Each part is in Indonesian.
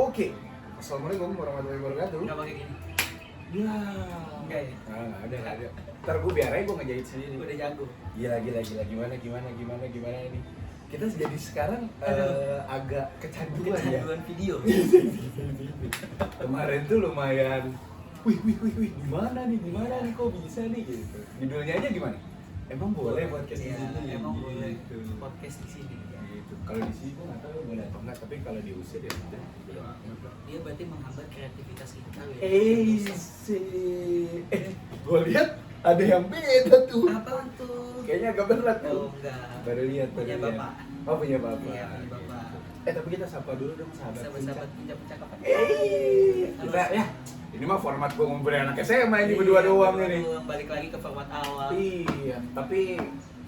Oke. Assalamualaikum warahmatullahi wabarakatuh. Nggak pakai gini. Ya. Enggak ya? Nggak ada. Ntar gue biar aja gue ngejahit sendiri. Udah jago. Gila. Gimana nih? Kita jadi sekarang agak kecanduan ya. Kecanduan video. Kemarin tuh lumayan. Wih, gimana nih kok bisa nih gitu. Judulnya aja gimana? Emang boleh podcast di sini? Emang gitu. boleh podcast di sini. Gitu. Kalau di sini gue nggak tahu boleh atau enggak, tapi kalau diusir ya udah. Dia berarti menghambat kreativitas kita ya. Gue lihat ada yang beda tuh. Apaan tuh? Kayaknya agak berat tuh. Oh enggak. Baru lihat. Punya bapak. Oh punya bapak. Iya, punya bapak. Tapi kita sapa dulu dong sahabat. Sahabat punya percakapan. Kita ya. Ini mah format gue ngumpulin anak SMA ini berdua doang nih. Balik lagi ke format awal. Iya, tapi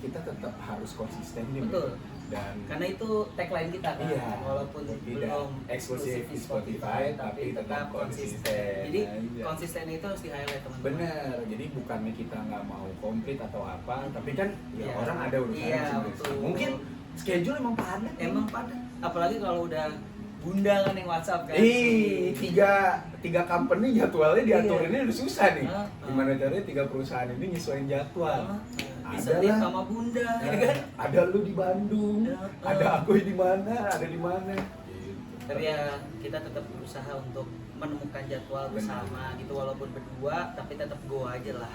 kita tetap harus konsisten nih. Betul. Dan karena itu tagline kita kan. Iya, walaupun tidak belum eksklusif di Spotify, tapi tetap konsisten. Jadi Iya. konsisten itu harus di-highlight teman-teman. Bener, jadi bukannya kita nggak mau komplit atau apa, tapi kan ya Iya. orang ada urusannya Iya, masing-masing. betul. Mungkin schedule emang padat. Emang padat. Apalagi kalau udah bunda kan yang WhatsApp kan. Tiga company jadwalnya diaturinnya udah susah nih. Gimana caranya 3 perusahaan ini nyesuaiin jadwal? Bisa lihat sama bunda, ya kan? Ada lu di Bandung, ada aku di mana, ada di mana. Tapi ya kita tetap berusaha untuk menemukan jadwal bersama gitu, walaupun berdua tapi tetap go aja lah.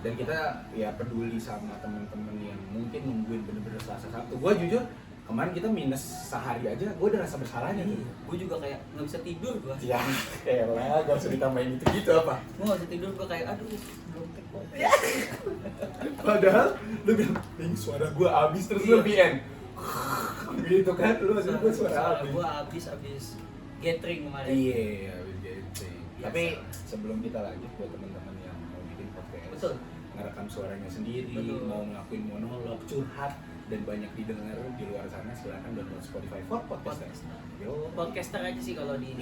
Dan kita ya peduli sama teman-teman yang mungkin nungguin bener-bener Selasa Sabtu. Gue jujur kemarin kita minus sehari aja, gue udah rasa bersalahnya tuh. Gue juga kayak nggak bisa tidur gue. Ya, elah, gak usah ditambahin gitu apa? Gue nggak bisa tidur, gue kayak aduh belum take podcast. Padahal lu bilang, suara gue abis terus lu VN. Gitu kan, lu masih gue suara abis. Gue abis gathering kemarin. Iya, abis gathering. Tapi sebelum kita lanjut buat teman-teman yang mau bikin podcast, betul, ngerekam suaranya sendiri, betul, mau ngelakuin monolog, curhat dan banyak didengar di luar sana, silakan download Spotify for podcast. Podcaster aja sih kalau di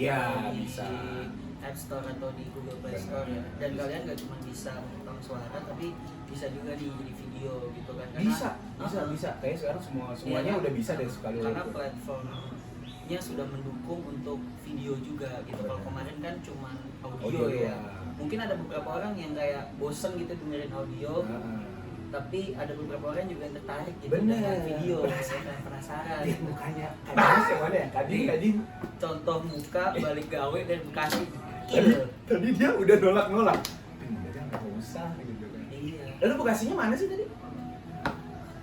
bisa App Store atau di Google Play Store ya. Dan kalian nggak cuma bisa merekam suara, tapi bisa juga di video gitu kan. Karena, bisa. Kayak sekarang semuanya udah bisa deh sekali. Karena platformnya sudah mendukung untuk video juga gitu. Kalau kemarin kan cuma audio ya. Mungkin ada beberapa orang yang kayak bosen gitu dengerin audio. Tapi ada beberapa orang juga yang tertarik gitu dengan video, penasaran. Lihat mukanya, kadang mana ya? Kadin. Contoh muka balik gawe dan Bekasi. Tadi dia udah nolak. Udah nggak usah gitu kan. Iya. Lalu Bekasinya mana sih tadi?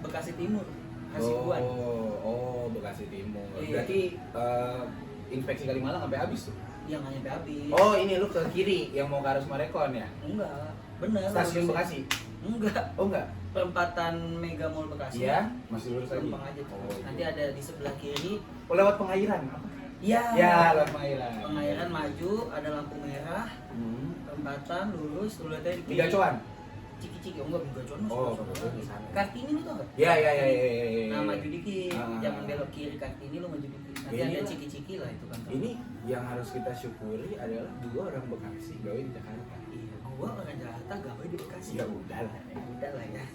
Bekasi Timur, Hasibuan. Oh, Bekasi Timur. Iya. Berarti inspeksi Kalimalang sampai habis tuh? Yang nggak nyampe habis. Oh, ini lu ke kiri yang mau ke arus Marekon ya? Enggak, bener. Stasiun Bekasi? Enggak. Oh enggak? Perempatan Mega Mall Bekasi. Iya, masih lurus lagi. Gampang aja tuh. Oh, Nanti ada di sebelah kiri. Oh, lewat Pengairan? Iya. Ya, lewat Pengairan. Pengairan maju, ada lampu merah. Perempatan lurus tadi di kiri. Gacoan? Ciki-ciki, enggak Gacoan. Oh, di sana. Kartini lu tau gak? Ya. Nah, maju dikit, jangan belok kiri Kartini lu maju dikit. Nanti ada ciki-ciki lah itu kan. Ini yang harus kita syukuri adalah 2 orang Bekasi gawe di Jakarta. Iya, gua orang Jakarta gawe di Bekasi. Ya udahlah.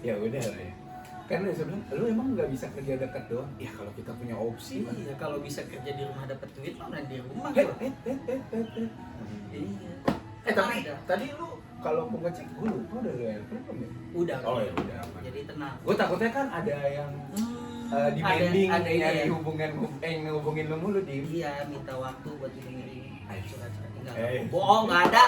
Ya. Karena sebenarnya lu emang nggak bisa kerja dekat doang. Ya kalau kita punya opsi. Iya, kalau bisa kerja di rumah dapat duit mana di rumah. Iya. Tapi tadi lu kalau mau ngecek gue lupa udah lu airplane belum ya? Udah. Oh ya udah. Jadi tenang. Gue takutnya kan ada yang demanding ngehubungin lu mulu di. Iya, minta waktu buat dengerin curhat-curhat. Enggak. Bohong, enggak ada.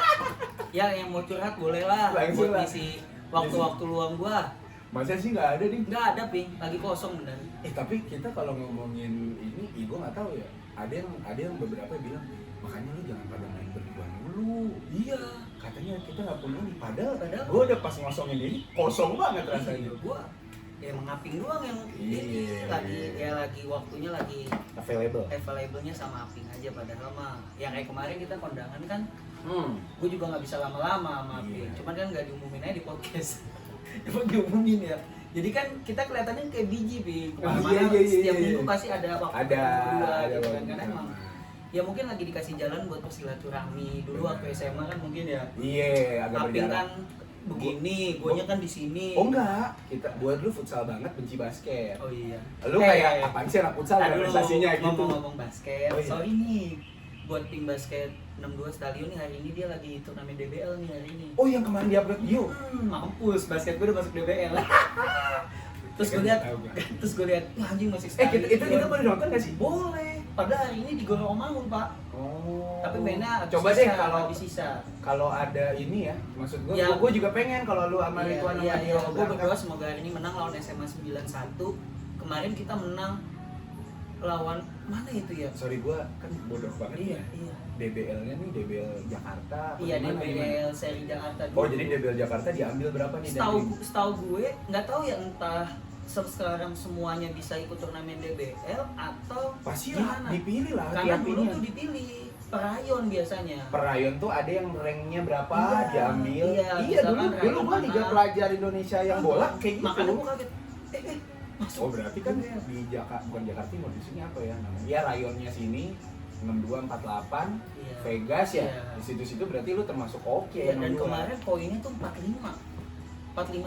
Yang mau curhat boleh lah. Langsung buat lah. ngisi waktu-waktu luang gua. Masa sih nggak ada nih? Nggak ada, Ping. Lagi kosong bener. Tapi kita kalau ngomongin ini, gue nggak tahu ya. Ada yang beberapa bilang, makanya lu jangan pada main berdua dulu. Iya. Katanya kita nggak punya nih. Padahal gue udah pas ngosongin ini kosong banget rasanya. Gua ya mengaping doang yang ini lagi waktunya lagi available-nya sama Aping aja. Padahal mah yang kayak kemarin kita kondangan kan. Gue juga nggak bisa lama-lama sama Aping. Cuman kan nggak diumumin aja di podcast. Emang diumumin ya. Jadi kan kita kelihatannya kayak biji, Bi. Setiap minggu pasti ada waktu berdua gitu kan. Karena emang ya mungkin lagi dikasih jalan buat bersilaturahmi dulu waktu SMA kan mungkin ya. Iya, agak Aping berjarak. kan begini, guanya kan di sini. Oh enggak, gua dulu futsal banget, benci basket. Oh iya. Lu kayak apaan sih anak futsal ada prestasinya gitu. Ngomong-ngomong basket. Oh, iya. So ini buat tim basket 62 Stadion nih hari ini dia lagi turnamen DBL nih hari ini. Oh, yang kemarin di upload Dio. Mampus, basket gue udah masuk DBL. Terus gue lihat, wah anjing masih Itu Stadion. kita boleh nonton nggak sih? Boleh. Padahal hari ini di Gor Romangun, Pak. Oh. Tapi mainnya coba deh kalau habis sisa. Kalau ada ini ya, maksud gue, Ya. gue juga pengen kalau lu sama Ridwan sama Dio Gue berangkat. berdoa semoga hari ini menang lawan SMA 91. Kemarin kita menang lawan mana itu ya? Sorry, gue kan bodoh banget Iya, ya. iya. DBL-nya nih DBL Jakarta. apa Iya, gimana, DBL seri Jakarta. Oh, jadi DBL Jakarta diambil berapa nih? Setahu gue nggak tahu ya, entah sekarang semuanya bisa ikut turnamen DBL atau pasti gimana? dipilih lah. Karena dulu tiap tuh dipilih perayon biasanya. Perayon tuh ada yang ranknya berapa Iya, diambil. iya, dulu misalkan gua rayon Liga mana. Pelajar Indonesia yang bola kayak gitu. Makanya gue kaget. Masuk. Oh, berarti kan di Jakarta, bukan Jakarta Timur, di sini apa ya namanya? Ya rayonnya sini 6248 Iya. Vegas ya. Iya. Di situ-situ berarti lu termasuk oke. Iya, dan 62. kemarin poinnya tuh 45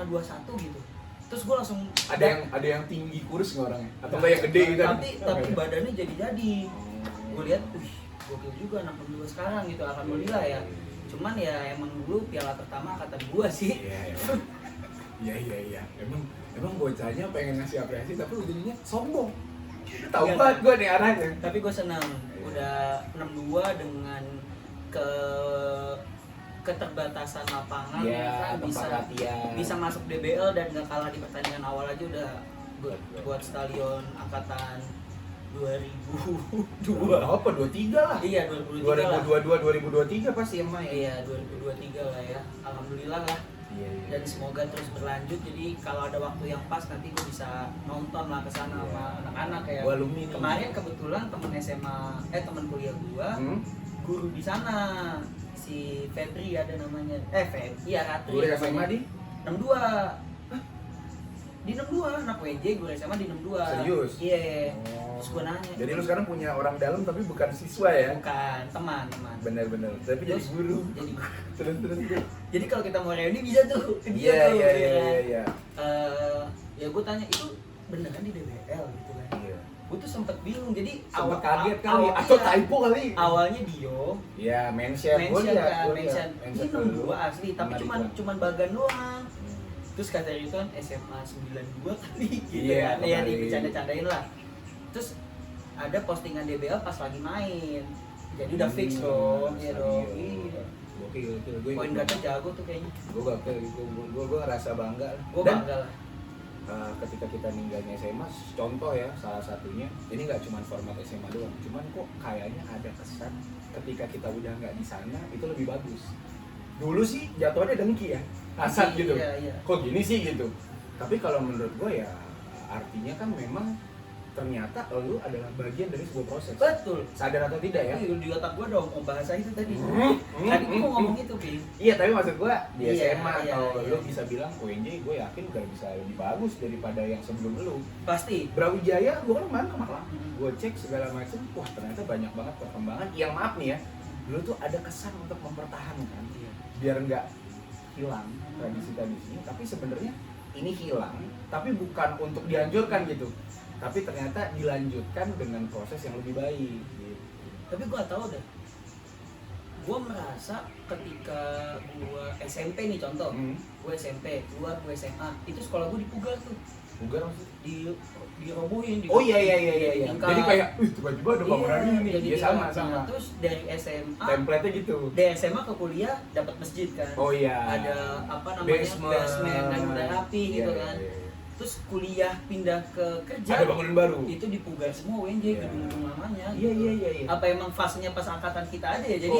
21 gitu. Terus gue langsung ada yang tinggi kurus nggak orangnya? Atau enggak yang gede gitu? tapi badannya jadi. Oh. Gue lihat, gokil juga anak 62 sekarang gitu, alhamdulillah ya. Cuman ya emang dulu piala pertama angkatan gua sih. Iya. Emang bocahnya pengen ngasih apresiasi tapi ujungnya sombong. Tahu Iya. banget gue nih arahnya. Tapi gue senang udah 62 dengan keterbatasan lapangan Iya, kan tempat latihan. bisa masuk DBL dan gak kalah di pertandingan awal aja udah buat stadion angkatan 2002. Apa 23 lah. Iya, 2023 lah. 2022 2023 pasti yang main. Iya, 2023 lah ya. Alhamdulillah lah. Iya. Dan semoga terus berlanjut. Jadi kalau ada waktu yang pas nanti gue bisa nonton lah ke sana sama anak-anak ya. Gua alumni nih. Kemarin kebetulan temen SMA temen kuliah gua guru di sana, si Febri ada namanya. Ratri. Guru SMA di 62. Di 62 anak WJ, guru SMA di 62. Serius? Iya. Oh. Terus gua nanya. Jadi lu sekarang punya orang dalam tapi bukan siswa ya? Bukan, teman. Bener. Tapi jadi Terus, guru. Jadi Terus. Jadi kalau kita mau reuni bisa tuh ke dia tuh. Iya. Ya gue tanya itu beneran di DBL gitu kan. Iya. Gue tuh sempet bingung, jadi Sempat kaget kali atau typo kali. Awalnya Dio Ya, mention. mention ini 62 asli, tapi cuman bagan doang. Terus kata Ridwan SMA 92 kali gitu Iya, kan. Ya kembali. dibicanda-candain lah. Terus ada postingan DBL pas lagi main. Jadi udah fix dong, ya dong. Iya. Gokil. Gue Poin guardnya jago tuh kayaknya. gue ngerasa bangga. Gue Dan bangga lah. ketika kita ninggalnya SMA, contoh ya salah satunya, ini nggak cuma format SMA doang, cuman kok kayaknya ada kesan ketika kita udah nggak di sana itu lebih bagus. Dulu sih jatuhnya dengki ya, kasar gitu. Iya. Kok gini sih gitu. Tapi kalau menurut gue ya artinya kan memang ternyata lu adalah bagian dari sebuah proses. Betul. Sadar atau tidak ya? Di otak gua dong mau bahasa itu tadi. Tadi gua mau ngomong itu, Pi. Iya, tapi maksud gue di Iya, SMA iya, atau iya. lu bisa bilang UNJ, gue yakin udah bisa lebih bagus daripada yang sebelum lu. Pasti. Brawijaya, gue kan kemarin ke Malang, Mm-hmm. gue cek segala macam, wah ternyata banyak banget perkembangan. Yang maaf nih ya, dulu tuh ada kesan untuk mempertahankan, biar nggak hilang tradisi-tradisinya. Tapi sebenarnya ini hilang, tapi bukan untuk dihancurkan gitu. Tapi ternyata dilanjutkan dengan proses yang lebih baik. Gitu. Tapi gua tahu deh. Gua merasa ketika gua SMP nih contoh, gua SMP, keluar gua SMA, itu sekolah gua dipugar tuh. Bugar maksudnya? Dirobohin. Oh iya. Jadi kayak, tiba-tiba ada bangunan ini. jadi Iya sama. Terus dari SMA, Template-nya gitu. dari SMA ke kuliah dapat masjid kan. Oh iya. Ada apa namanya? Basement dan udah rapi gitu kan. Iya. Terus kuliah pindah ke kerja, Ada bangunan baru. itu dipugar semua UNJ, Iya. gedung-gedung lamanya. Iya. Apa emang fasenya pas angkatan kita aja ya, jadi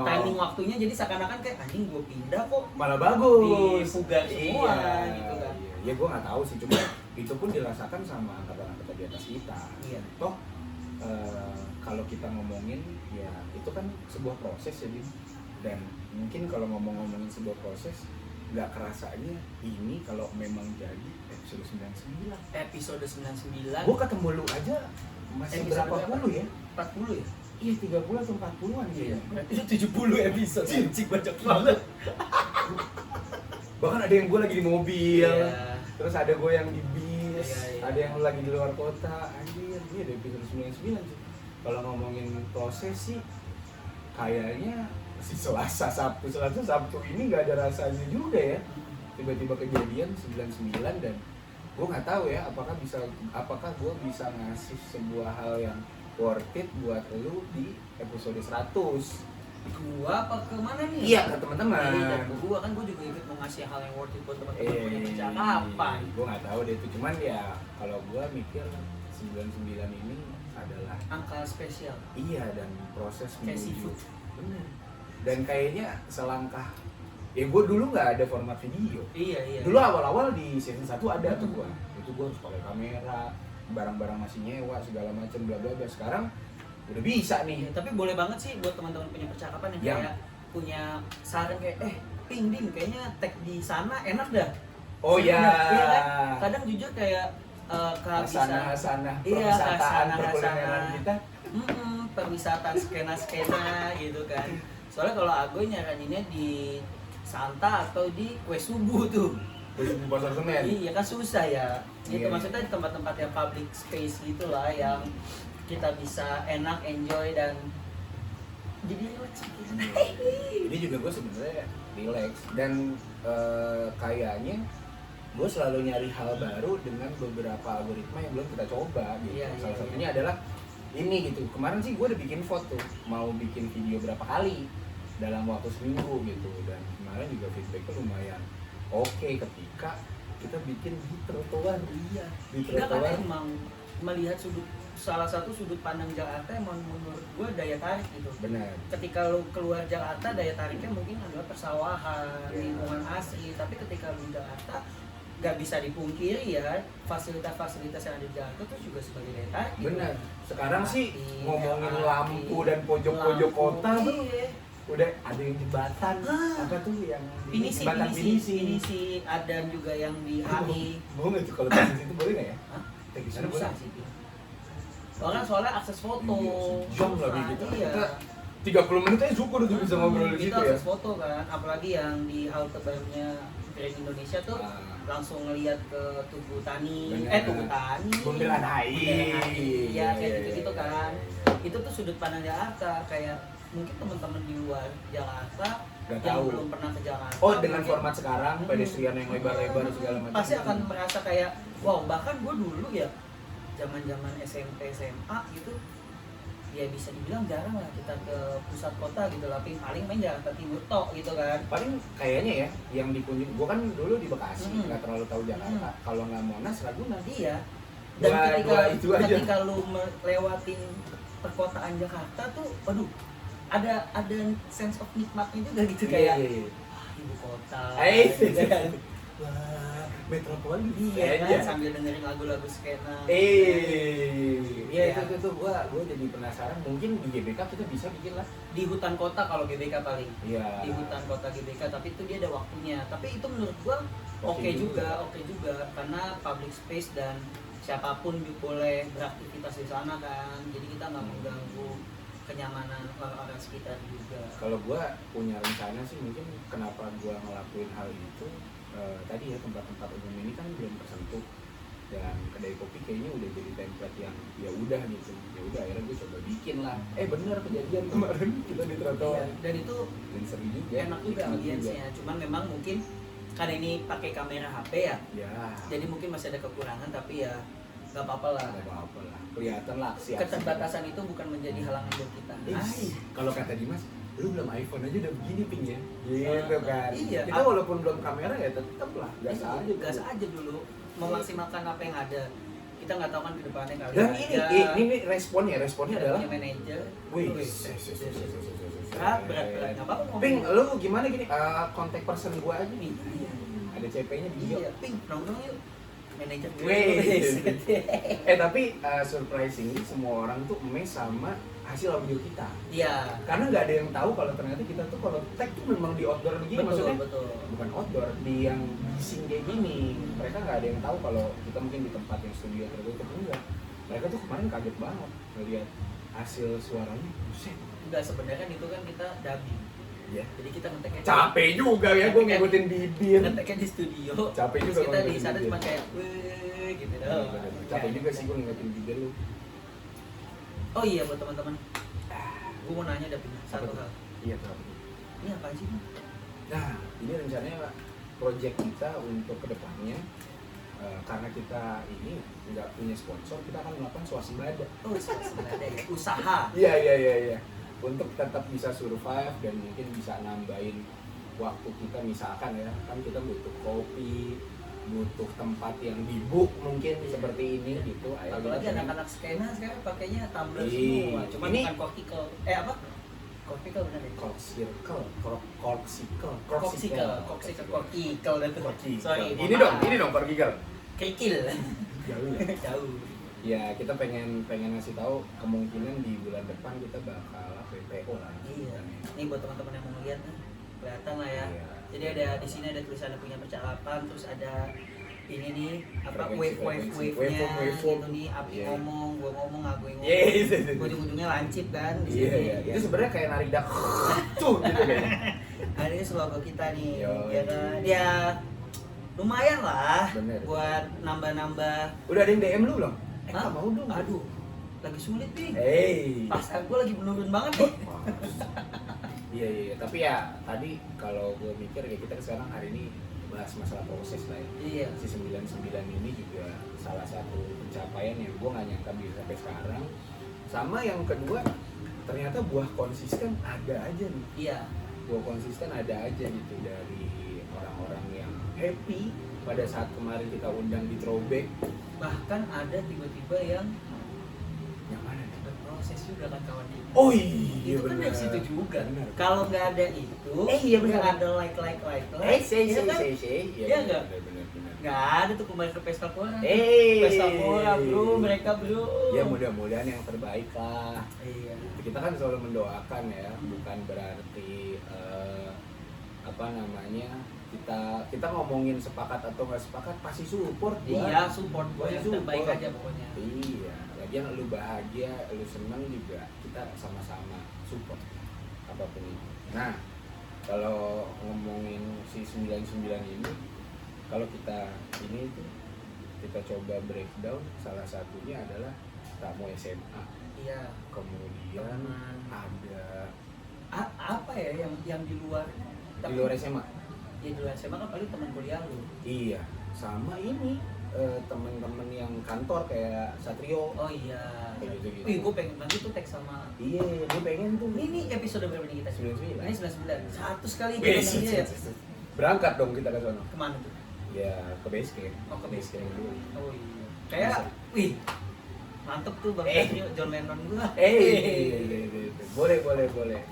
timing waktunya jadi seakan-akan kayak anjing gue pindah kok Malah bagus. dipugar semua Iya, gitu kan. Iya, gue nggak tahu sih, cuma itu pun dirasakan sama angkatan-angkatan di atas kita. Iya. Toh kalau kita ngomongin ya itu kan sebuah proses ya, Din. Dan mungkin kalau ngomongin sebuah proses nggak kerasanya ini kalau memang jadi episode 99. Episode 99. Gue ketemu lu aja masih Episode berapa berapa? puluh ya? 40 ya? Iya, 30 atau 40-an ya. Berarti itu 70 episode. Cik banyak banget. Bahkan ada yang gue lagi di mobil, Iya. terus ada gue yang di bis, Iya. ada yang lagi di luar kota. Anjir, ini ada episode 99 sih. Kalau ngomongin proses sih, kayaknya si Selasa Sabtu ini nggak ada rasanya juga ya. Tiba-tiba kejadian 99 dan gue nggak tahu ya apakah gue bisa ngasih sebuah hal yang worth it buat lu di episode 100. Gua apa ke mana nih? Iya, ke teman-teman. Iya, gua kan gua juga ikut mau ngasih hal yang worth it buat teman-teman punya percakapan. Gue nggak tahu deh itu, cuman ya kalau gue mikir 99 ini adalah angka spesial. Iya, dan proses kayak seafood. Bener. Dan kayaknya selangkah. Ya gue dulu nggak ada format video. Iya. Dulu awal-awal di season 1 ada tuh gue. Itu gue harus pakai kamera, barang-barang masih nyewa segala macam bla bla bla. Sekarang udah bisa nih. Ya, tapi boleh banget sih buat teman-teman punya percakapan yang kayak punya saran kayak Ping kayaknya tag di sana enak dah. Oh iya. Iya kan? Kadang jujur kayak kehabisan perwisataan perkulineran kita. Perwisata skena gitu kan. Soalnya kalau Agoy nyaraninnya di Santa atau di Kue Subuh tuh. Kue Subuh Pasar Senen. Iya kan susah ya. Gitu Iya. maksudnya di tempat-tempat yang public space gitulah yang kita bisa enak enjoy dan jadi relax. Ini juga gue sebenarnya relax dan kayaknya gue selalu nyari hal baru dengan beberapa algoritma yang belum kita coba gitu. Salah satunya adalah ini gitu. Kemarin sih gue udah bikin foto, mau bikin video berapa kali dalam waktu seminggu gitu, dan kemarin juga feedbacknya lumayan oke ketika kita bikin di trotoar. Iya. Di trotoar emang melihat salah satu sudut pandang Jakarta emang menurut gue daya tarik gitu. Benar. Ketika lu keluar Jakarta daya tariknya mungkin adalah persawahan, lingkungan asri, tapi ketika lu di Jakarta gak bisa dipungkiri ya fasilitas-fasilitas yang ada di Jakarta tuh juga sebagai daya tarik gitu. Benar. Sekarang sih ngomongin lampu dan pojok-pojok kota tuh udah ada yang jembatan apa tuh yang pinisi Adam juga yang di HI. Mau nggak tuh kalau di situ boleh nggak ya? Susah sih. Soalnya akses foto. Jam lagi gitu. Iya. Kita 30 menit aja syukur udah bisa ngobrol di situ ya. Akses foto kan, apalagi yang di halte barunya Grand Indonesia tuh langsung ngelihat ke Tugu Tani. Bundaran HI. Iya, kayak gitu-gitu kan. Itu tuh sudut pandang Jakarta, kayak mungkin teman-teman di luar Jakarta yang belum pernah ke Jakarta. Oh, dengan format sekarang pedestrian yang lebar-lebar segala macam. Pasti akan merasa kayak wow, bahkan gue dulu ya zaman-zaman SMP SMA gitu ya bisa dibilang jarang lah kita ke pusat kota gitu lah, paling main Jakarta Timur tok gitu kan. Paling kayaknya ya yang dikunjungi, gue kan dulu di Bekasi nggak terlalu tahu Jakarta. Kalau nggak Monas, Ragunan. Iya. Dan ketika lu melewatin perkotaan Jakarta tuh, aduh, ada sense of nikmatnya juga gitu kayak ibu kota. Wah, metropoli iya kan, sambil dengerin lagu-lagu skena. Iya itu gua jadi penasaran. Mungkin di GBK kita bisa bikin lah di hutan kota kalau GBK paling. Iya. Di hutan kota GBK, tapi itu dia ada waktunya. Tapi itu menurut gua oke juga karena public space dan siapapun boleh beraktivitas di sana kan. Jadi kita nggak mengganggu kenyamanan orang-orang sekitar juga. Kalau gua punya rencana sih mungkin kenapa gua ngelakuin hal itu. Tadi ya tempat-tempat umum ini kan belum tersentuh dan kedai kopi kayaknya udah jadi template yang ya udah gitu, ya udah akhirnya gue coba bikin lah. Bener kejadian kemarin kita di trotoar dan itu seru juga, enak juga ambience-nya. Cuman memang mungkin karena ini pakai kamera HP ya, jadi mungkin masih ada kekurangan, tapi ya nggak apa-apa lah. Kelihatan lah sih. Keterbatasan itu bukan menjadi halangan buat kita. Kalau kata Dimas, lu belum iPhone aja udah begini Ping ya, gitu kan. Iya. Kita walaupun belum kamera ya tetap lah gas aja dulu memaksimalkan apa yang ada. Kita nggak tahu kan ke depannya kali. Dan ini responnya adalah manajer. Wih, berat nggak apa-apa. Ping, lu gimana gini? Kontak person gua aja nih. Ada CP-nya di bio. Ping, nongkrong yuk. Manajer gue. Tapi surprisingly semua orang tuh amazed sama hasil audio kita. Iya. Karena nggak ada yang tahu kalau ternyata kita tuh kalau tag tuh memang di outdoor begini. Maksudnya bukan outdoor, di yang bising kayak gini. Mereka nggak ada yang tahu kalau kita mungkin di tempat yang studio tertutup. Enggak. Mereka tuh kemarin kaget banget ngeliat hasil suaranya. Buset. Enggak, sebenarnya itu kan kita dubbing. Ya. Jadi kita ngeteknya capek juga ya, gue ngikutin bibir. Ngeteknya di studio. Capek juga. Kita di sana cuma kayak weh gitu doang. Capek juga sih gue ngikutin bibir lu. Oh iya buat teman-teman. Gue mau nanya tapi satu hal. Iya, kenapa? Ini apa sih? Nah, ini rencananya project kita untuk kedepannya, karena kita ini nggak punya sponsor, kita akan melakukan swasembada. Oh, ada ya. Usaha. Iya. Untuk tetap bisa survive dan mungkin bisa nambahin waktu kita, misalkan ya, kan kita butuh kopi, butuh tempat yang di-book mungkin seperti ini gitu. Apalagi anak-anak skena sekarang pakainya tumbler Iya. semua. Cuma Ini bukan cortical. Apa? Cortical benar ya? Cortical dan tuh. Sorry. Ini dong cortical. Kerikil. Jauh ya. Jauh. Ya, kita pengen ngasih tahu kemungkinan di bulan depan kita bakal PPO lah. Iya. Ini buat teman-teman yang mau lihat nih, kelihatan lah ya. Iya. Jadi ada di sini ada tulisannya punya percakapan, terus ada ini nih apa Frekuensi. wave-nya Waveform. gitu nih, api Iya. ngomong, gua ngomong, aku yang ngomong. Yes. Ujung-ujungnya lancip kan di Iya, sini. iya. Itu sebenarnya kayak narik dak. Tuh gitu kayaknya. Nah, ini logo kita nih, Yo, ya kan? Ya lumayan lah Bener. buat nambah-nambah. Udah ada yang DM lu belum? Hah? Mau dong. Aduh, lagi sulit nih. Hey. Pasar gua lagi menurun banget nih. Iya. Tapi ya tadi kalau gue mikir ya kita sekarang hari ini bahas masalah proses lah ya. Iya. Si 99 ini juga salah satu pencapaian yang gue nggak nyangka bisa sampai sekarang. Sama yang kedua, ternyata buah konsisten ada aja nih. Iya. Buah konsisten ada aja gitu dari orang-orang yang happy pada saat kemarin kita undang di throwback. Bahkan ada tiba-tiba yang Yang mana nih? berproses juga kan kawan dia. Oh iya, Itu kan dari situ juga. Benar. Kalau nggak ada itu, Iya, benar. nggak ada like, Say. ya kan? Iya nggak? Benar. Nggak ada tuh kemarin ke Pesta Pora. Eh, Pesta Pora bro, mereka bro. Ya mudah-mudahan yang terbaik lah. Iya. Kita kan selalu mendoakan ya, bukan berarti apa namanya kita ngomongin sepakat atau nggak sepakat pasti support gua. Iya, support gua yang Support. terbaik aja pokoknya. Iya, lagian lu bahagia, lu seneng juga kita sama-sama support apapun itu. Nah, kalau ngomongin si 99 ini, kalau kita ini tuh kita coba breakdown, salah satunya adalah tamu SMA. Iya. Kemudian Teman. ada Apa ya yang di luar? di luar SMA. Ya di luar SMA kan paling teman kuliah lu. Iya, sama ini teman-teman yang kantor kayak Satrio. Oh iya. Kayak gitu-gitu. Wih, gue pengen banget tuh teks sama. Iya, dia pengen tuh. Ini episode berapa nih kita? 99. Ini 99. Satu sekali Wih, kita dia ya. berangkat dong kita ke sana. Kemana tuh? Ya ke base camp. Oh, ke base camp. dulu. Oh iya. Kayak, wih, mantep tuh Bang Satrio, John Lennon gua. Iya. Boleh.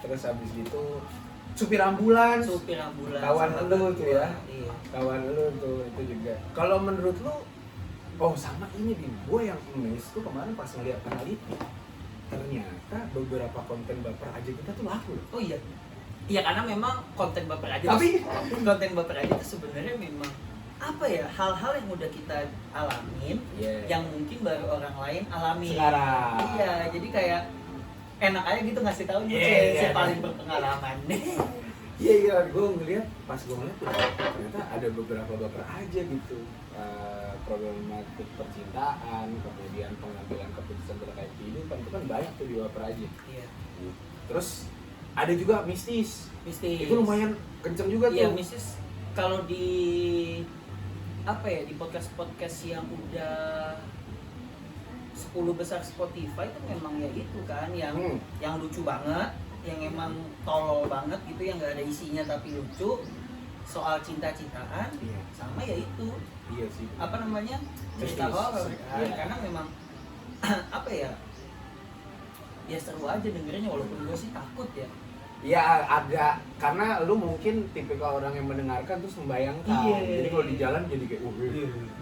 Terus habis gitu supir ambulans. Supir ambulans. Kawan sama lu gua. tuh ya. Iya. Kawan lu tuh itu juga. Kalau menurut lu, oh sama ini nih, gue yang amazed tuh kemarin pas ngeliat peneliti, ternyata beberapa konten baper aja kita tuh laku loh. Oh iya. Iya karena memang konten baper aja. Tapi konten baper aja itu sebenarnya memang apa ya, hal-hal yang udah kita alamin yang mungkin baru orang lain alami. Sekarang. Iya, jadi kayak enak aja gitu ngasih tahu Iya. si paling berpengalaman. Iya, gue ngeliat pas gue ngeliat ternyata ada beberapa baper aja gitu. Problematik percintaan, kemudian pengambilan keputusan terkait kehidupan itu kan banyak tuh di baper aja. Iya. Terus ada juga mistis. Mistis. Itu lumayan kenceng juga Iya, tuh. mistis kalau di apa ya, di podcast yang udah 10 besar Spotify itu memang ya itu kan yang lucu banget, yang emang tolol banget gitu, yang nggak ada isinya tapi lucu, soal cinta-cintaan. Iya. Sama ya itu Iya sih. apa namanya, cerita Mistis. horor kan? Iya. Karena memang apa ya seru aja dengerinnya, walaupun gue sih takut ya. Ya agak, karena lu mungkin tipikal orang yang mendengarkan terus membayangkan. Iya. Jadi kalau di jalan jadi kayak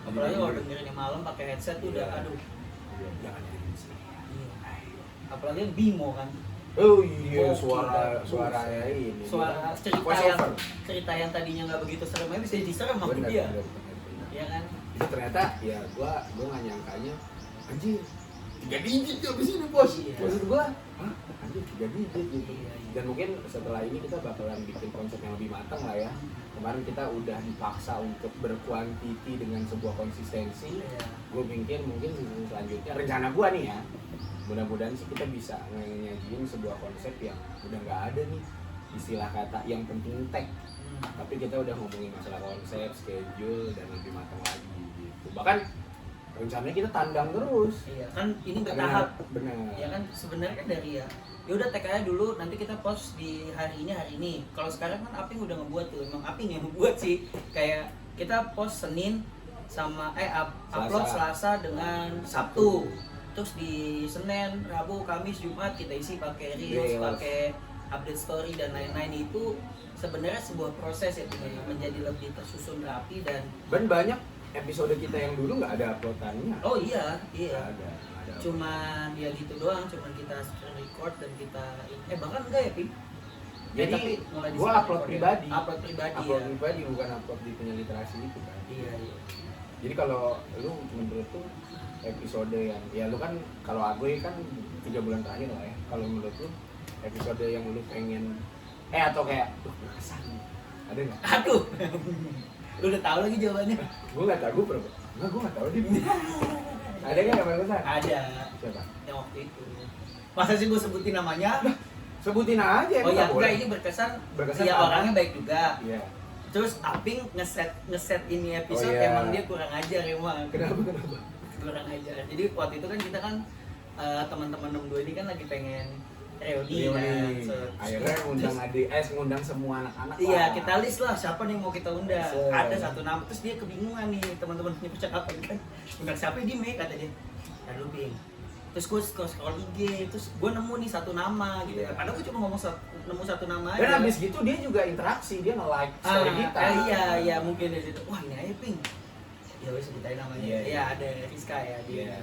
Apalagi kalau dengerinnya malam pakai headset tuh udah Iya. aduh. Jangan dengerin sih. Iya. Apalagi yang Bimo kan. Oh iya, Gokil, suara buset. ini. Suara cerita yang tadinya nggak begitu serem aja bisa jadi serem sama Bener. dia. Iya kan? Itu ternyata ya gua nggak nyangkanya, anjir 3 digit ya di sini bos. Iya. Maksud gua, hah? Anjir 3 digit gitu. Iya. Dan mungkin setelah ini kita bakalan bikin konsep yang lebih matang lah ya. Kemarin kita udah dipaksa untuk berkuantiti dengan sebuah konsistensi. Iya. Gue mungkin selanjutnya rencana gua nih ya, mudah-mudahan sih kita bisa nyajiin sebuah konsep yang udah nggak ada nih istilah kata yang penting tag, tapi kita udah ngomongin masalah konsep, schedule, dan lebih matang lagi gitu. Bahkan rencananya kita tandang terus. Iya kan ini bertahap. Benar. Ya kan sebenarnya kan dari ya udah tag aja dulu, nanti kita post di hari ini. Kalau sekarang kan Aping udah ngebuat tuh, emang Aping yang ngebuat sih. Kayak kita post Senin sama upload Selasa dengan Sabtu. Terus di Senin, Rabu, Kamis, Jumat kita isi pakai reels, pakai update story dan lain-lain. Itu sebenarnya sebuah proses ya menjadi lebih tersusun rapi dan banyak episode kita yang dulu nggak ada uploadannya. Oh iya. Ada. Cuman ya gitu doang, cuman kita screen record dan kita bahkan enggak ya Pim? Jadi tapi mulai gua upload pribadi. Upload pribadi Bukan upload di penyeliterasi itu kan. Iya. Jadi kalau lu menurut tuh episode yang ya lu kan kalau Agoy kan 3 bulan terakhir lah ya. Kalau menurut lu episode yang lu pengen atau kayak berkesan ada nggak? Aduh. Lu udah tahu lagi jawabannya? Gue nggak tahu, gue nggak tahu dia. Ada nggak yang berkesan? Ada. Siapa? Yang waktu itu. Masa sih gue sebutin namanya? Sebutin aja. Oh iya, enggak, ini berkesan. Ya orangnya baik juga. Iya. Terus Aping ngeset ini episode emang dia kurang ajar emang. Kenapa? Kurang ajar. Jadi waktu itu kan kita kan teman-teman 62 ini kan lagi pengen reuni kan. Akhirnya ngundang semua anak-anak. Iya, kita list lah siapa nih mau kita undang. Ada satu nama, terus dia kebingungan nih teman-teman punya percakapan kan. Undang siapa dia kata dia. Lalu Bing. Terus gue scroll IG, terus gue nemu nih satu nama gitu. Padahal gue cuma nemu satu nama aja. Dan habis gitu dia juga interaksi, dia nge-like story kita. Iya, mungkin dari situ. Wah, ini aja Ping. Ya wes sebutin namanya. Iya, ada Rizka ya dia.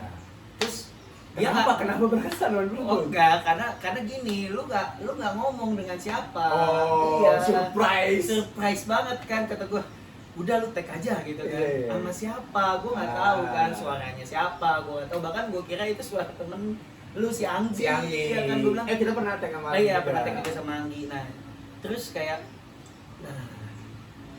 Terus Kenapa berkesan lu? Oh enggak, karena gini, lu nggak ngomong dengan siapa. Oh, iya, surprise banget kan, kata gua. Udah lu tag aja gitu kan. Sama siapa? Gua nggak tahu kan suaranya siapa, gua nggak tahu. Bahkan gua kira itu suara temen lu si Anggi. Ya kan gua bilang. Kita pernah tag sama Anggi. Iya, pernah tag juga sama Anggi. Nah, terus kayak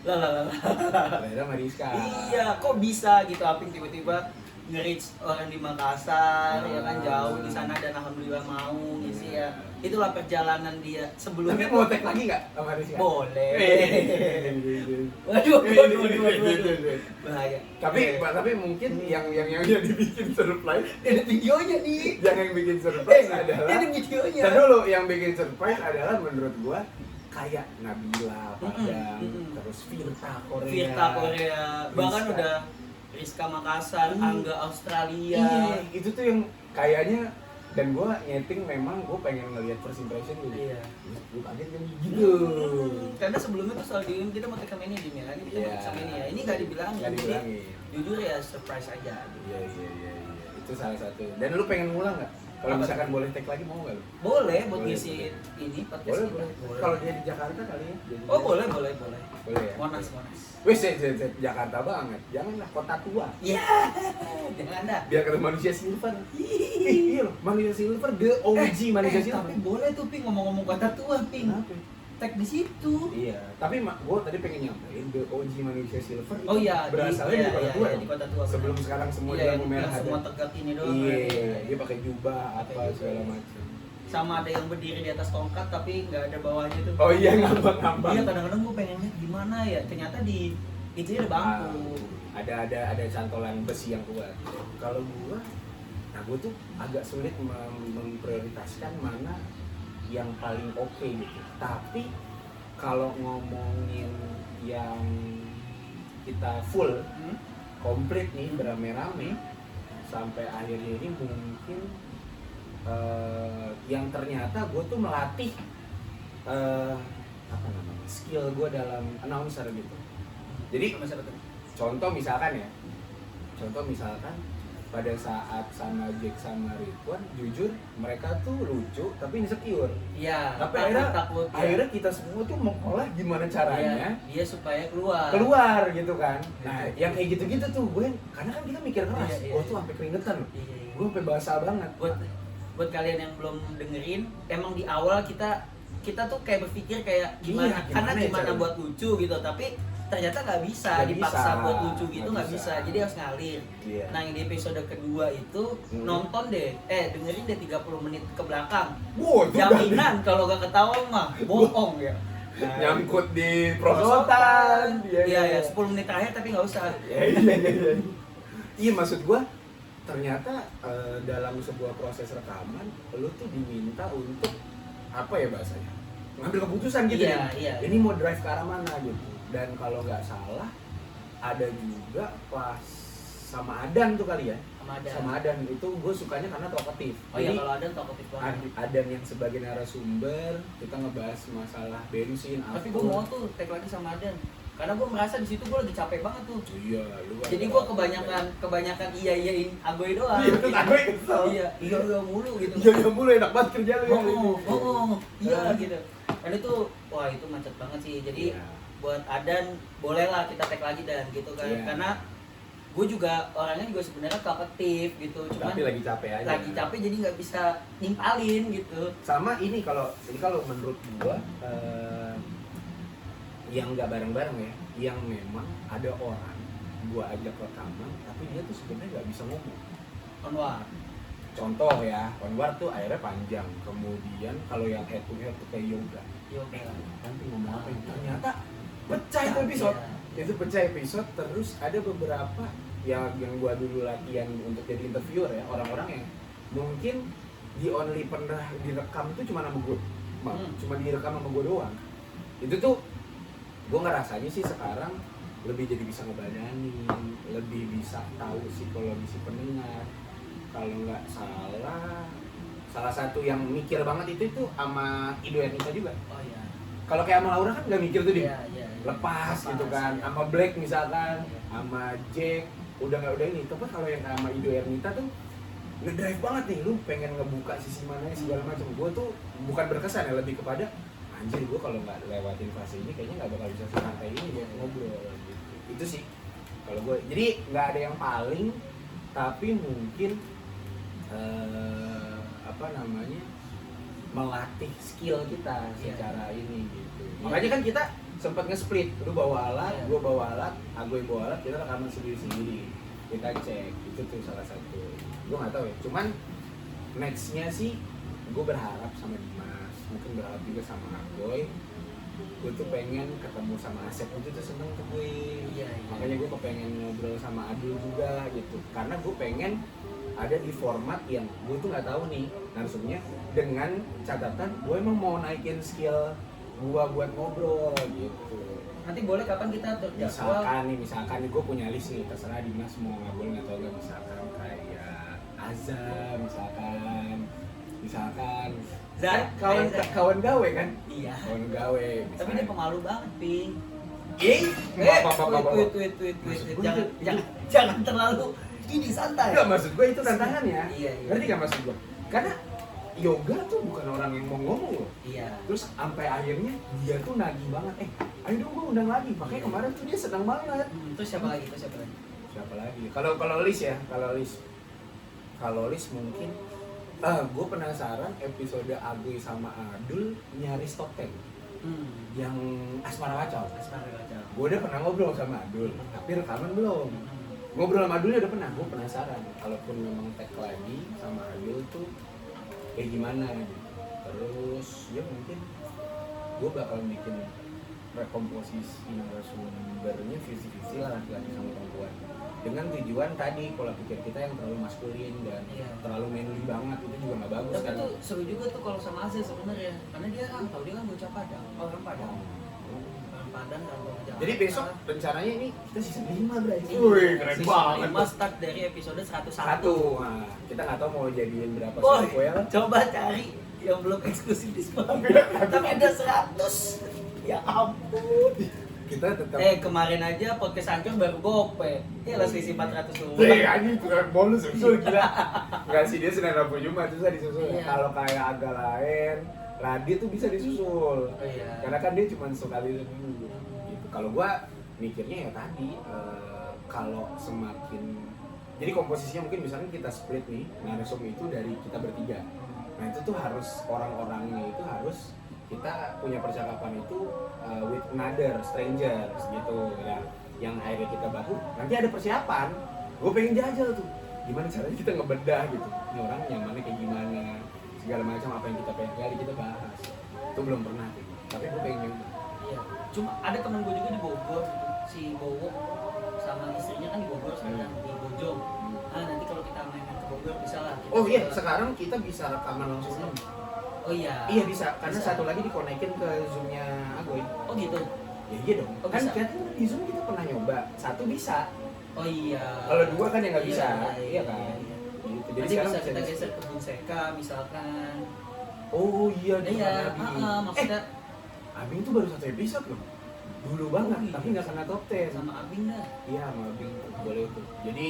Beda sama Rizka. Iya, kok bisa gitu Aping tiba-tiba nge-reach orang di Makassar, ya kan jauh di sana dan alhamdulillah mau ngisi ya. Itulah perjalanan dia sebelumnya. Tapi mau tag lagi nggak sama Rizka? Boleh. Waduh. Bahaya. Tapi mungkin yang dibikin surprise, ada videonya nih. Yang bikin surprise adalah. Ada videonya. Dan dulu yang bikin surprise adalah menurut gua kayak Nabila Padang, terus Virta Korea, bahkan udah Rizka Makassar, Angga Australia. Iya, itu tuh yang kayaknya, dan gue nyeting memang gue pengen ngeliat first impression gitu. Iya. Gue kaget kan gitu. Karena sebelumnya tuh soal dium kita mau sama ini Dim ya, ini kita mau sama ini ya. Ini nggak dibilangin. Jujur ya surprise aja. Iya. Itu salah satu. Dan lu pengen ngulang nggak? Kalau misalkan boleh tag lagi mau nggak lu? Boleh buat ngisi ini podcast kita. Boleh. Kalau dia di Jakarta kali ya. Oh boleh. Boleh ya. Monas. Wih, Jakarta banget. Janganlah kota tua. Iya. Jangan dah. Biar kata manusia silver. Iya loh, manusia silver the OG manusia silver. Tapi boleh tuh Ping ngomong-ngomong kota tua Ping. Tag di situ. Iya, tapi gue tadi pengen nyampein the OG manusia silver. Oh iya, berasalnya di kota tua. Sebelum sekarang semua dia merah ada. Semua tegak ini doang. Iya, dia pakai jubah apa segala macam. Sama ada yang berdiri di atas tongkat tapi nggak ada bawahnya tuh. Oh iya, ngambang. Iya, kadang-kadang gue pengen lihat gimana ya. Ternyata di itu ada bangku. Ada cantolan besi yang kuat. Kalau gue tuh agak sulit memprioritaskan mana yang paling oke gitu. Tapi kalau ngomongin yang kita full komplit nih beramai-ramai sampai akhirnya ini mungkin yang ternyata gue tuh melatih skill gue dalam announcer gitu. Jadi contoh misalkan pada saat sama Jack sama Ridwan, jujur mereka tuh lucu tapi insecure. Iya. Tapi akhirnya kita semua tuh mengolah gimana caranya dia supaya keluar gitu kan. Nah, yang kayak gitu-gitu tuh gue, karena kan kita mikir keras. Gue tuh sampai keringetan loh. Gue sampai basah banget. Buat kalian yang belum dengerin, emang di awal kita tuh kayak berpikir kayak gimana buat lucu gitu, tapi ternyata nggak bisa Nggak dipaksa bisa, buat lucu gitu, nggak nggak bisa. bisa. Jadi harus ngalir. Iya. Nah yang di episode kedua itu nonton deh, dengerin deh 30 menit ke belakang. Wow, itu Jaminan kalau gak ketawa mah bohong ya. Nah, nyangkut di prosotan. Iya, 10 menit terakhir tapi nggak usah. Iya. Iya, maksud gua ternyata dalam sebuah proses rekaman lu tuh diminta untuk apa ya bahasanya? Ngambil keputusan gitu Iya, ya. iya. Ini mau drive ke arah mana gitu. Dan kalau nggak salah ada juga pas sama Adan tuh kali ya. Sama Adan itu gue sukanya karena talkative. Oh iya, kalau ada talkative banget. Adan yang sebagai narasumber, kita ngebahas masalah bensin. Tapi gue mau tuh tag lagi sama Adan. Karena gue merasa di situ gue lagi capek banget tuh. Iya, lu. Jadi gue kebanyakan iyain Agoy doang. Iya, terus Agoy kesel. Iya mulu gitu. Iya mulu, enak banget kerja lu ya. Iya gitu. Dan itu wah itu macet banget sih. Jadi buat Adan bolehlah kita tag lagi dan gitu kan. Iya. Karena gue juga orangnya juga sebenarnya talkative gitu, cuman tapi lagi capek aja. Lagi capek jadi nggak bisa nimpalin gitu. Sama ini kalau menurut gua yang nggak bareng-bareng ya, yang memang ada orang gua ajak rekaman tapi dia tuh sebenarnya nggak bisa ngomong. Konwar. Contoh ya, Konwar tuh akhirnya panjang. Kemudian kalau yang head to head tuh kayak yoga. Nanti ngomong apa yang ternyata pecah itu episode. Itu pecah episode. Terus ada beberapa yang gua dulu latihan untuk jadi interviewer ya, orang-orang yang mungkin di only pernah direkam tuh cuma sama gue, cuma direkam sama gue doang. Itu tuh gue ngerasanya sih sekarang lebih jadi bisa ngebadanin, lebih bisa tahu psikologi si pendengar. Kalau nggak salah satu yang mikir banget itu sama Ido Ernita juga. Oh iya. Kalau kayak sama Laura kan nggak mikir tuh dia, Iya. lepas gitu kan. Sama Black misalkan, sama Jack udah ini. Tapi kalau yang sama Ido Ernita tuh ngedrive banget nih, lu pengen ngebuka sisi mananya segala macam. Gue tuh bukan berkesan ya, lebih kepada anjir gue kalau nggak lewatin fase ini kayaknya nggak bakal bisa sesantai ini buat ngobrol gitu. Itu sih kalau gue. Jadi nggak ada yang paling, tapi mungkin melatih skill kita secara ini gitu. Makanya kan kita sempat nge-split, lu bawa alat, gue bawa alat, Agoy bawa alat, kita rekaman sendiri-sendiri, kita cek. Itu tuh salah satu. Gue nggak tahu ya, cuman nextnya sih gue berharap sama Dimas, mungkin berharap juga sama Agoy. Gue tuh pengen ketemu sama Asep, itu tuh seneng tuh gue. Makanya gue kepengen ngobrol sama Adul juga gitu, karena gue pengen ada di format yang gue tuh nggak tahu nih narasumbernya, dengan catatan gue emang mau naikin skill gue buat ngobrol gitu. Nanti boleh kapan kita atur jadwal? Misalkan nih gue punya list nih, terserah Dimas mau ngobrol atau enggak. Misalkan kayak Azam, misalkan kawan gawe kan? Iya. Kawan gawe. Tapi dia pemalu banget, Ping. Wait. Jangan terlalu ini santai. Enggak, maksud gue itu tantangannya. Iya. Ngerti gak maksud gue? Karena yoga tuh bukan orang yang mau ngomong loh. Iya. Terus sampai akhirnya dia tuh nagih banget, ayo dong gue undang lagi. Makanya kemarin tuh dia senang banget. Terus siapa lagi? Siapa lagi? Kalau list mungkin gue penasaran episode Agoy sama Adul nyaris top 10 yang Asmara Kacau. Gue udah pernah ngobrol sama Adul, tapi rekaman belum. Ngobrol sama Adulnya udah pernah, gue penasaran kalaupun memang tag lagi sama Adul tuh kayak gimana gitu. Terus ya mungkin gue bakal bikin rekomposisi narasumbernya 50-50 lah, laki-laki sama perempuan, dengan tujuan tadi pola pikir kita yang terlalu maskulin dan terlalu manly banget, itu juga nggak bagus. Tapi kan tuh seru juga tuh kalau sama Aziz sebenarnya, karena dia kan bocah Padang, orang Padang dan orang Jakarta. Jadi besok rencananya ini kita season 5 berarti. Wih, keren season banget. 5 start dari episode 101. Nah, kita nggak tahu mau jadiin berapa sequel. Coba cari yang belum eksklusif di Spotify. Tapi ada 100. Ya ampun. Kita tetap kemarin aja podcast Ancur baru gope. Ya lah selisih 400 ribu. Anjing tukang bonus susul gila. Enggak sih, dia Senin Rabu Jumat susah disusul. Iya. Kalau kayak agak lain, Radit tuh bisa disusul. Iya. Karena kan dia cuma sekali dulu. Gitu. Kalau gua mikirnya ya tadi kalau semakin, jadi komposisinya mungkin misalnya kita split nih, narasum itu dari kita bertiga. Nah itu tuh harus orang-orangnya itu harus kita punya percakapan itu with another stranger gitu ya, yang akhirnya kita bahu nanti ada persiapan. Gue pengen jajal tuh gimana caranya kita ngebedah gitu, ini orang nyamannya kayak gimana, segala macam apa yang kita pengen gali kita bahas. Itu belum pernah tuh, tapi gue pengen nyoba. Iya. Cuma ada temen gue juga di Bogor, si Bowo sama istrinya kan di Bogor sekarang, di Bojong. Nanti kalau kita main ke Bogor bisa lah. Oh iya, sekarang kita bisa rekaman langsung. Oh iya. Iya bisa, karena Bisa. satu lagi dikonekin ke Zoom-nya Agoy. Oh gitu. Ya iya dong. Oh, Kan bisa. kita di Zoom kita pernah nyoba, satu bisa. Oh iya. Kalau dua kan yang nggak bisa, Iya kan. iya. Gitu. Jadi bisa kita di- geser ke Bun Seka misalkan. Oh iya, di Iya, Abi. maksudnya Abing tuh baru 1 episode loh. Dulu banget, Oh, iya. tapi nggak kena top 10. sama Abing dah. Iya, sama Abing boleh tuh. Jadi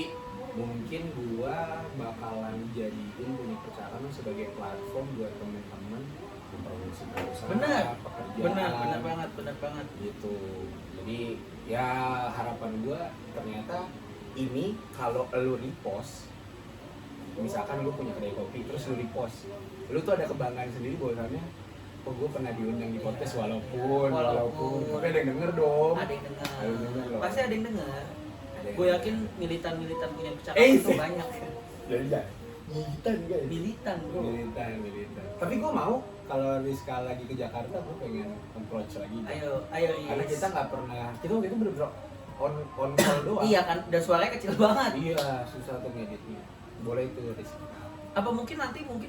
mungkin gua bakalan jadiin punya percakapan sebagai platform buat temen-temen mempromosi usaha, Benar. pekerjaan. Benar banget. Gitu. Jadi ya harapan gua ternyata ini kalau lu repost, misalkan lu punya kedai kopi terus lu repost, lu tuh ada kebanggaan sendiri bahwasannya oh gue pernah diundang di podcast walaupun tapi ada yang denger dong. Ada yang dengar. Ada yang denger loh. Pasti ada yang dengar. Ada yang Gue denger. yakin militan punya percakapan itu sih. banyak. Jadi ya militan guys. Militan bro. Militan. Tapi gue mau kalau Rizka lagi ke Jakarta gue pengen approach lagi. Ayo Karena Riz. kita nggak pernah, kita waktu itu bener-bener on call doang. Iya kan, dan suaranya kecil banget. Iya, susah tuh ngeditnya. Boleh tuh Rizka. Apa mungkin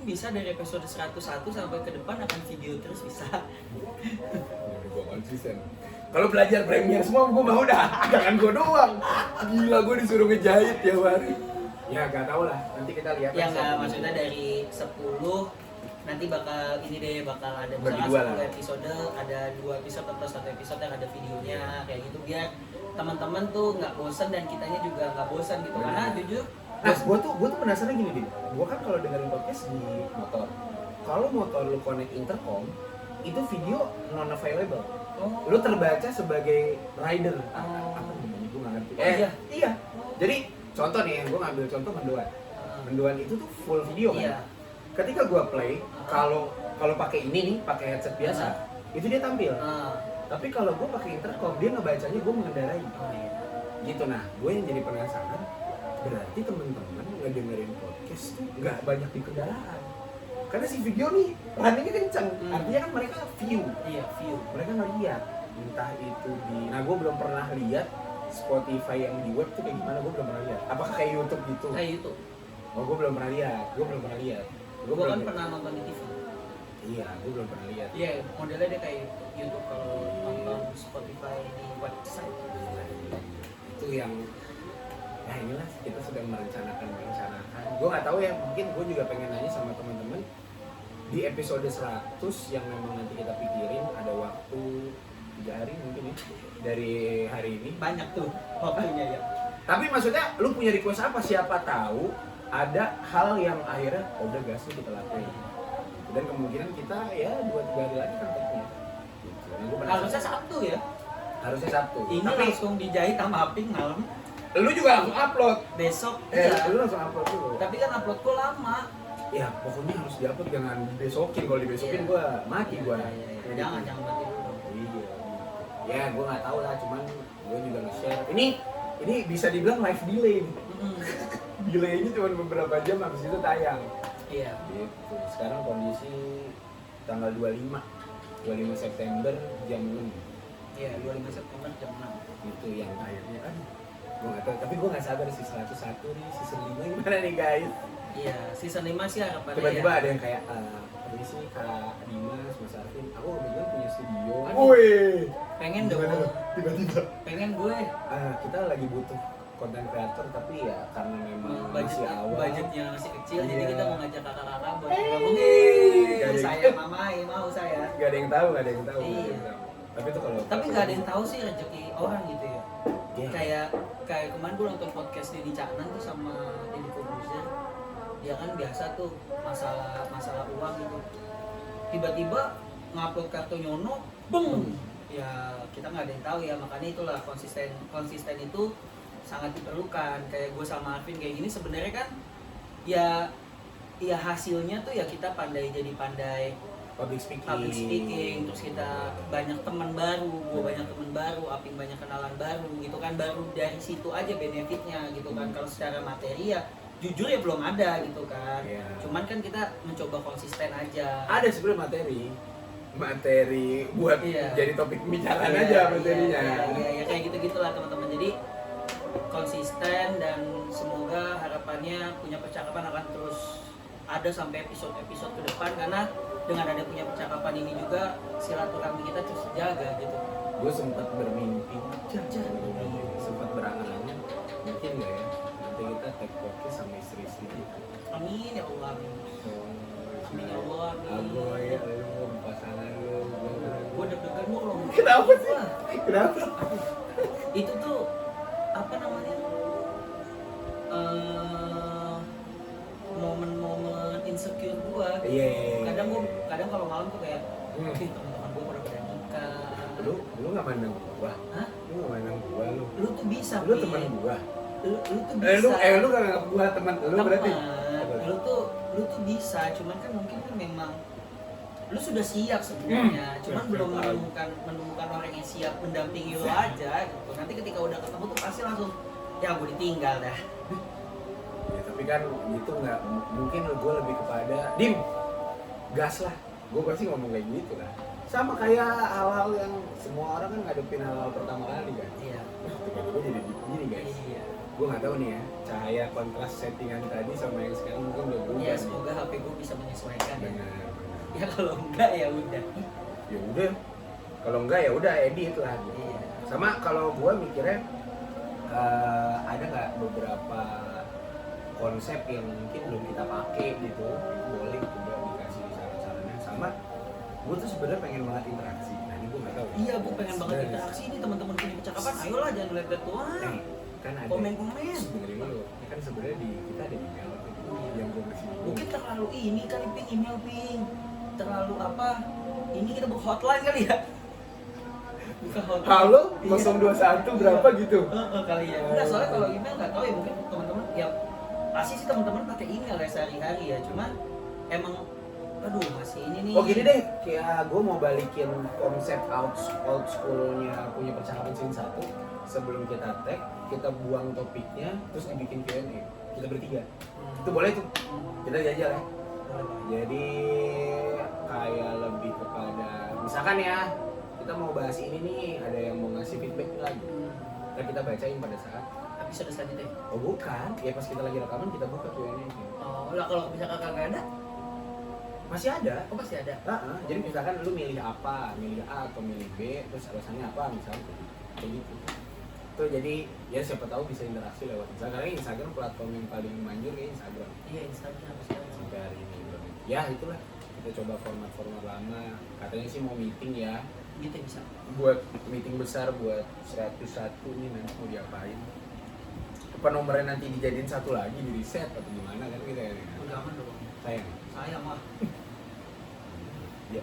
bisa dari episode 101 sampai ke depan akan video terus bisa. Gue konsisten. Kalau belajar Premiere semua gue mau dah, jangan gue doang. Gila gue disuruh ngejahit tiap hari. Ya gak tau lah, nanti kita lihat. Ya aja. nggak, maksudnya dari 10 nanti bakal ada Bagi misalkan dua 10 lah. episode, ada 2 episode atau 1 episode yang ada videonya kayak gitu, biar teman-teman tuh nggak bosan dan kitanya juga nggak bosan gitu. Karena jujur Nah, gue tuh penasaran gini, Din. Gue kan kalau dengerin podcast di motor, kalau motor lu connect intercom, itu video non available. Lu terbaca sebagai rider. Apa namanya? Gue nggak ngerti. Iya. Jadi contoh nih, gue ngambil contoh mendoan. Mendoan itu tuh full video kan. Iya. Ketika gue play, kalau pakai ini nih, pakai headset biasa, itu dia tampil. Tapi kalau gue pakai intercom, dia ngebacanya gue mengendarai. Gitu. Nah, gue yang jadi penasaran, berarti temen-temen ngedengerin podcast tuh nggak banyak di kendaraan. Karena si video nih runningnya kenceng, artinya kan mereka view. Iya, view. Mereka ngeliat, entah itu di. Nah, gue belum pernah lihat Spotify yang di web tuh kayak gimana, gue belum pernah lihat. Apakah kayak YouTube gitu? Kayak YouTube. Oh, gue belum pernah lihat. Gue Gue kan pernah nonton di TV. Iya, gue belum pernah lihat. Iya, modelnya dia kayak YouTube kalau nonton Spotify di website. Itu yang ya inilah kita sedang merencanakan. Gue nggak tahu ya, mungkin gue juga pengen nanya sama teman-teman di episode 100 yang memang nanti kita pikirin ada waktu 3 hari mungkin ya dari hari ini. Banyak tuh waktunya ya. Tapi maksudnya lu punya request apa? Siapa tahu ada hal yang akhirnya oh, udah gas nih kita lakuin. Dan kemungkinan kita ya 2-3 hari lagi kan tag-nya. Gitu. Nah, gua penasaran. Harusnya Sabtu ya. Harusnya Sabtu. Ini Tapi langsung dijahit sama Aping malam. lu juga langsung upload. Besok iya. Lu langsung upload dulu. Tapi kan uploadku lama. Ya pokoknya harus diupload, jangan dibesokin. Kalau dibesokin Iya. gua mati gua. Iya. Jangan mati dulu. Iya. Ya gua nggak tahu lah, cuman gua juga nge-share. Ini bisa dibilang live delay nih. Delaynya cuma beberapa jam habis itu tayang. Iya. Gitu. Sekarang kondisi tanggal 25 September jam 6. Iya, 25 September jam 6. Itu yang akhirnya kan gue nggak tahu, tapi gue nggak sabar sih 101 nih season 5 gimana nih guys. Iya, season 5 sih harapannya. Tiba-tiba ya. ada yang kayak permisi Kak Dimas, Mas Arvin, aku kebetulan punya studio. Aduh. Wih, Pengen dong. tiba-tiba Pengen gue. kita lagi butuh konten kreator, tapi ya karena memang masih awal, Budgetnya masih kecil, jadi Iya. kita mau ngajak kakak-kakak buat Gak gabungin. ada- Saya mau saya. nggak ada yang tahu. Iya. Tapi itu kalau Tapi nggak ada yang tahu sih rezeki orang gitu ya. Iya. Kayak kemarin gue nonton podcast Deddy Caknan tuh sama Deddy Corbuzier. Dia kan biasa tuh masalah uang gitu. Tiba-tiba ngupload kartu Nyono, beng. Ya kita nggak ada yang tahu ya, makanya itulah konsisten itu sangat diperlukan. Kayak gue sama Arvin kayak gini sebenarnya kan ya hasilnya tuh ya kita pandai public public speaking, terus kita banyak teman baru, gue banyak teman baru, Aping banyak kenalan baru gitu kan, baru dari situ aja benefitnya gitu kan. Kalau secara materi ya jujur ya belum ada gitu kan. Cuman kan kita mencoba konsisten aja. Ada sebenarnya materi buat jadi topik pembicaraan aja materinya. Iya, kayak gitu-gitulah teman-teman. Jadi konsisten dan semoga harapannya punya percakapan akan terus ada sampai episode-episode ke depan, karena dengan ada punya percakapan ini juga silaturahmi kita terus terjaga gitu. Gue sempat bermimpi, sempat berangan-angan, mungkin nggak ya nanti kita take podcast sama istri-istri kita. Amin ya Allah. Amin ya Allah. Agoy, lu pasangan lu. Gue deg-degan gue kalau ngomong. Kenapa sih? Kenapa? Itu tuh apa namanya? Momen-momen insecure gua. Kadang kalau malam tuh kayak teman-teman gua pada nikah. Lu nggak mandang gua? Hah? Lu nggak mandang gua lu? Lu tuh bisa. Lu teman gua. Lu tuh bisa. Lu nggak nganggap gua teman lu berarti? Lu tuh bisa, cuman kan mungkin kan memang lu sudah siap sebenarnya, cuman belum menemukan orang yang siap mendampingi lu aja gitu. Nanti ketika udah ketemu tuh pasti langsung ya gua ditinggal dah. Ya, tapi kan gitu nggak mungkin gue lebih kepada dim gas lah, gue pasti ngomong kayak gitu lah, sama kayak hal-hal yang semua orang kan ngadepin hal-hal pertama kali kan. Iya. Gue jadi gini guys. Iya. Gue nggak tahu nih ya, cahaya kontras settingan tadi sama yang sekarang mungkin udah berubah. Ya semoga HP gue bisa menyesuaikan. Benar. Ya kalau enggak ya udah. Ya udah. Kalau enggak ya udah edit lah. Gitu. Iya. Sama kalau gue mikirnya ada nggak beberapa konsep yang mungkin belum kita pakai gitu, itu boleh coba dikasih saran-sarannya. Sama gue tuh sebenarnya pengen banget interaksi. Nah ini gue nggak tahu. Iya, gue pengen banget interaksi ini teman-teman punya percakapan. Ayolah jangan lihat doang. Kan ada komen-komen. Dengerin dulu. Ya kan sebenarnya kita ada email yang gue kasih. Mungkin terlalu ini kali ping email ping. Terlalu apa? Ini kita buka hotline kali ya. Buka hotline. Halo 021 berapa gitu. Kali ya. Enggak, soalnya kalau email nggak tahu ya, mungkin teman-teman ya pasti sih teman-teman pakai email ya sehari-hari ya. Cuman emang aduh masih ini nih. Oh gini deh, kayak gue mau balikin konsep old schoolnya punya percakapan scene 1. Sebelum kita tag, kita buang topiknya, terus dibikin Q&A. Kita bertiga. Itu boleh tuh. Kita jajal ya. Jadi kayak lebih kepada misalkan ya, kita mau bahas ini nih, ada yang mau ngasih feedback lagi. Nah, kita bacain pada saat episode selanjutnya. Oh bukan, ya pas kita lagi rekaman kita buka Q&A. Oh, lah kalau misalkan kagak ada? Masih ada. Oh masih ada. Jadi misalkan lu milih apa, milih A atau milih B, terus alasannya apa misalnya, kayak gitu. Tuh jadi ya siapa tahu bisa interaksi lewat Instagram. Karena Instagram platform yang paling manjur ya Instagram. Iya Instagram sekarang. Sampai hari ini belum. Ya itulah, kita coba format-format lama. Katanya sih mau meeting ya. Meeting bisa. Buat meeting besar buat 101 nih nanti mau diapain? Apa nomornya nanti dijadiin satu lagi di reset atau gimana kan kita ya? Jangan dong. Sayang mah. Ya.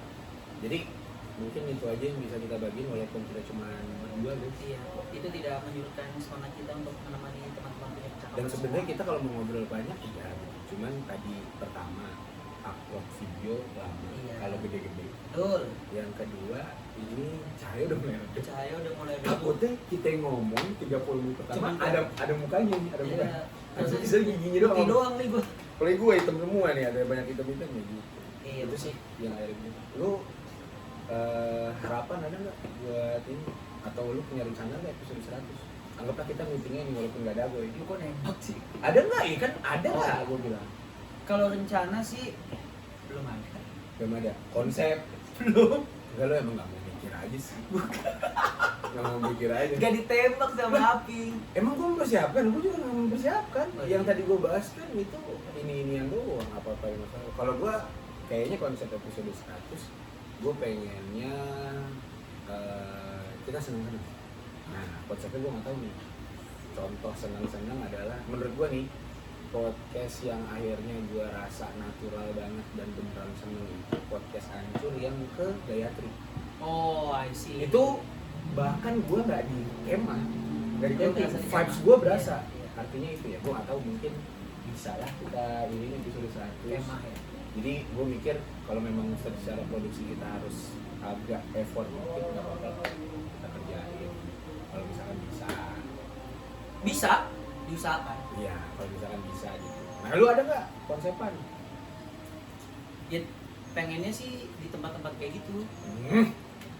Jadi mungkin itu aja yang bisa kita bagi walaupun kita cuma berdua guys. Iya, itu tidak menyurutkan semangat kita untuk menemani teman-teman punya percakapan. Dan sebenarnya kita kalau mau ngobrol banyak ya, cuman tadi pertama upload video lama, iya. Kalau gede-gede. Betul. Yang kedua ini cahaya udah mulai redup. Cahaya udah mulai redup. Takutnya kita yang ngomong 30 menit pertama Cuman ada mukanya nih, ada iya. muka. Masih bisa giginya doang. Gigi doang nih gua. Kalau gue hitam semua nih, ada banyak hitam-hitamnya gitu. Iya, itu sih yang akhirnya. Lu harapan ada nggak buat ini? Atau lu punya rencana nggak episode 100? Anggaplah kita meetingnya nih walaupun nggak ada gue. Lu kok nembak sih? Ada nggak? Ya kan ada nggak? Gue bilang. Kalau rencana sih belum ada. Belum ada. Konsep Belum. enggak, lu emang nggak mau mikir aja sih. Nggak mau mikir aja. Gak ditembak sama Aping. Emang gue mempersiapkan, gue juga nggak mempersiapkan. Oh, Yang iya. tadi gue bahas kan itu ini yang doang, apa-apa yang masalah. Kalau gue kayaknya konsep episode 100 gue pengennya kita senang-senang. Nah konsepnya gue nggak tahu nih. Contoh senang-senang adalah menurut gue nih podcast yang akhirnya gue rasa natural banget dan beneran seneng itu podcast hancur yang ke Gayatri. Oh, I see. Itu bahkan gue nggak di kemah, nggak di Lu camping, berasa di vibes kemah? gue berasa. Iya. Artinya itu ya, gue nggak tahu mungkin bisa lah kita ini episode 100 Kemah ya. Jadi gue mikir kalau memang secara produksi kita harus agak effort mungkin nggak apa-apa kita kerjain kalau misalkan Bisa diusahakan. iya kalau misalkan bisa gitu. Nah lu ada nggak konsepan? Ya pengennya sih di tempat-tempat kayak gitu,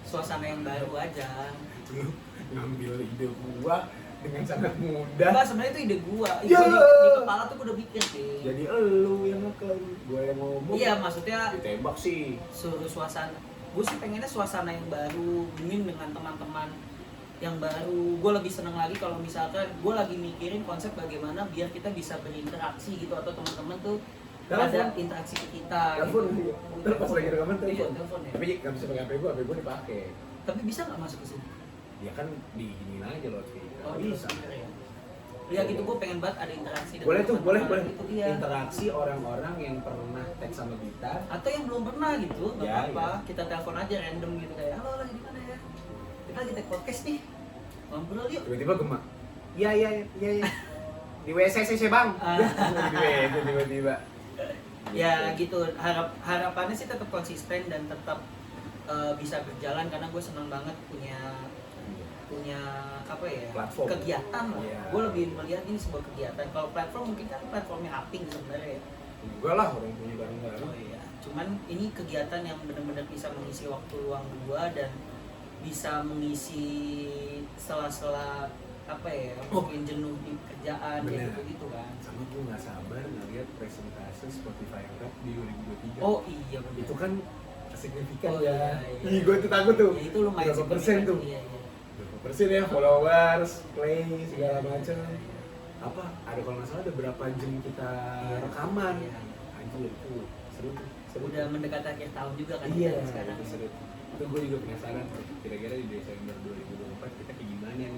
suasana yang baru aja. Lu ngambil ide gua dengan sangat mudah. Enggak, sebenarnya itu ide gua. Ya. Di kepala tuh gua udah mikir sih. Jadi elu yang ngeklaim, gua yang ngomong. Iya, maksudnya ditembak sih. suruh suasana. Gue sih pengennya suasana yang baru, mungkin dengan teman-teman yang baru. Gue lebih seneng lagi kalau misalkan gue lagi mikirin konsep bagaimana biar kita bisa berinteraksi gitu, atau teman-teman tuh ada interaksi ke kita. Telepon, gitu. ntar pas lagi rekaman Iya, telepon. telepon ya. Tapi nggak bisa pakai HP gua dipakai. Tapi bisa nggak masuk ke sini? Ya kan diginiin aja loh speaker. Oh, bisa. ya. Ya gitu, gue pengen banget ada interaksi dengan Boleh tuh, boleh. teman-teman gitu, iya. Interaksi orang-orang yang pernah tag sama kita. Atau yang belum pernah gitu, nggak Ya, apa-apa. ya. Kita telepon aja random gitu kayak, halo lagi di mana ya? Kita lagi take podcast nih, ngobrol yuk. Tiba-tiba gemak. Iya. Di WC sih bang. Di WC tiba-tiba. Ya gitu, harapannya sih tetap konsisten dan tetap bisa berjalan, karena gue senang banget punya apa ya, Platform. kegiatan lah. Iya. Gue lebih melihat ini sebuah kegiatan. Kalau platform mungkin kan platformnya Aping sebenarnya ya. Enggak lah orang punya bareng-bareng. Oh iya, cuman ini kegiatan yang benar-benar bisa mengisi waktu luang gua dan bisa mengisi sela-sela apa ya, mungkin jenuh di kerjaan Bener. kayak gitu kan. Sama gue nggak sabar ngeliat presentase Spotify Rap di 2023. Oh iya benar. Itu kan signifikan Oh, ya. iya. Ih, gue tuh takut tuh. Ya, itu lumayan berapa persen signifikan tuh? sih, iya, iya. Berapa persen ya followers, play segala Iya, macam. iya, iya. Apa ada kalau nggak salah ada berapa jam kita Iya. rekaman? Iya, iya. Anjir itu seru tuh. Seru. Udah mendekati akhir tahun juga kan Iya, kita sekarang. itu seru. Itu gue juga penasaran tuh, kira-kira di Desember 2024 kita kayak gimana nih?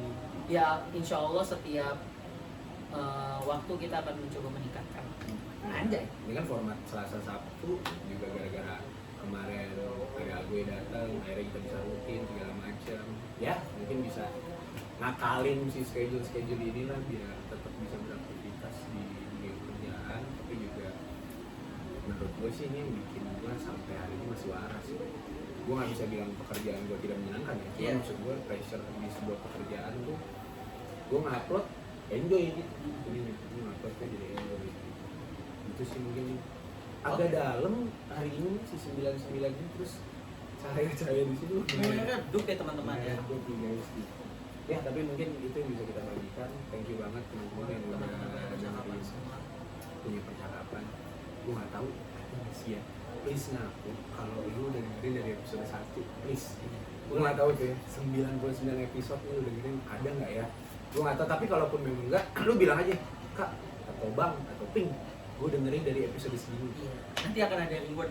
Ya insya Allah setiap waktu kita akan mencoba meningkatkan. Anjay. Ini kan format Selasa Sabtu juga gara-gara kemarin ada gue datang, akhirnya kita bisa rutin segala macam. Ya mungkin bisa ngakalin si schedule ini lah biar tetap bisa beraktivitas di dunia kerjaan, tapi juga menurut gue sih ini yang bikin gue sampai hari ini masih waras sih. Gue nggak bisa bilang pekerjaan gue tidak menyenangkan ya, cuma Iya. maksud gue pressure di sebuah pekerjaan tuh gue ngupload enjoy gitu, jadi gue ngupload kan jadi enjoy gitu. Itu sih mungkin agak dalam hari ini si 99 ini, terus cahaya di situ Redup ya teman-teman ya. gue guys ya, tapi mungkin itu yang bisa kita bagikan. Thank you banget teman-teman yang udah dengerin punya percakapan. Gue nggak tahu sih ya, please ngaku kalau lu udah dengerin dari episode 1, please. Gue nggak tahu tuh ya, 99 episode lu dengerin ada nggak ya, gue nggak tahu. Tapi kalaupun memang enggak, lu bilang aja kak atau bang atau ping, gue dengerin dari episode segini. Iya. Nanti akan ada reward.